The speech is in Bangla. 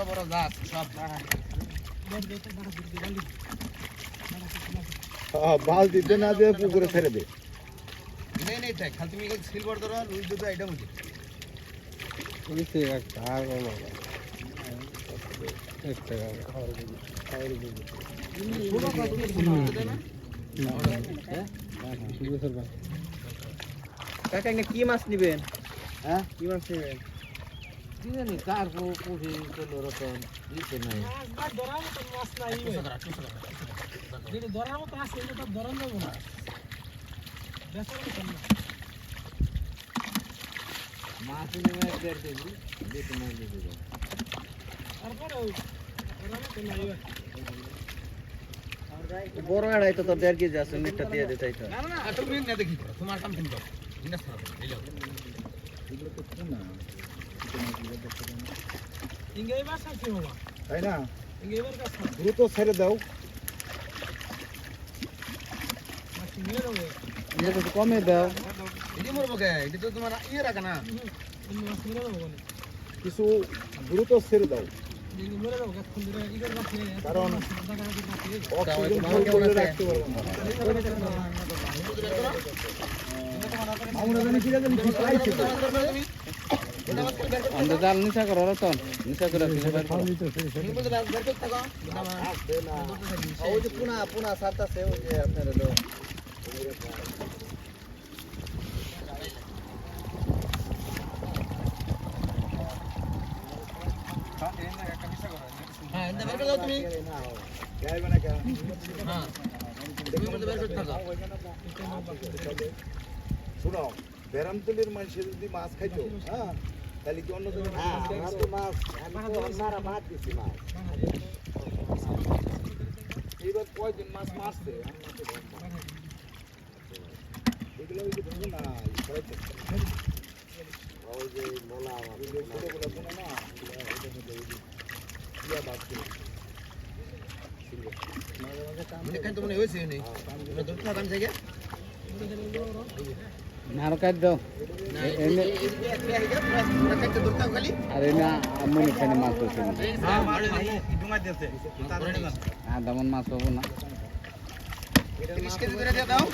বড় গাছ সব বালতি দে না দিয়ে পুকুরে ছেড়ে দে নেই নেই থাক খালি তুমি সিলভার ধরো রুই দুটো আইটেম আছে ওইতে একটা আর বলো একটা কাকা এখানে কি মাছ নেবেন? হ্যাঁ কি মাছ নেবেন? কি জানি কার পুষি কোন রকম দিতে নাই মাছ নেবে 1.5 কেজি দিতে নাই দিতে বড় এড়াই তো 1.5 কেজি আছে, মিটটা দিয়ে দিতে চাইতো। না না না তুমি না দেখি তোমার কাম তুমি দাও জিনিস খারাপ এই যাও এগুলো তো না ইংরেজি ভাষা কি বাবা তাই না ইংরেজি ভাষা দ্রুত ছেড়ে দাও মাছি মেরে দেবো এটা তো কমে দাও এটি মরবো কে এটি তো তোমার ইয়ে রাখা না মাছ মেরে দেবো বলে কিছু দ্রুত ছেড়ে দাও মেরে দেবো গাছ খুলে দেবো ইগের গাছ কারণ অক্সিজেন ফুল করে রাখতে পারবো না আমরা জানি কি জানি কি পাইছি তো আমরা জাল নিচা করো রতন, নিচা করে ফেলে বের করো। তুমি বলতে বের করতে থাকো ওই যে পুনা সারতাছে ওই যে আপনার হলো হ্যাঁ এন্ড বের করে দাও তুমি যাইবে না কেন হ্যাঁ তুমি বলতে বের করতে থাকো শুনো বেরামতলির মানুষের যদি মাছ খাইতো হ্যাঁ তাহলে কি অন্য জায়গায় মাছ এইবার কয়দিন মাছ মারছে এগুলো ওই যে ধরবো না ছড়াইতে ওই যে মোলা ওই যে ছোটগুলো শোনো না ইয়া বাদ করে দেখেন তো মনে হয়েছে নেই আমরা ধরতে থাকাম জায়গা নারো কাট দাও। না এমনি পুরো কাটতে ধরতে খালি আর এনে আমনি খানি মাছ হচ্ছে না। হ্যাঁ মারে ডুমাই দিতে আর তেমন মাছ পাবো না। 30 কেজি করে দিয়ে দাও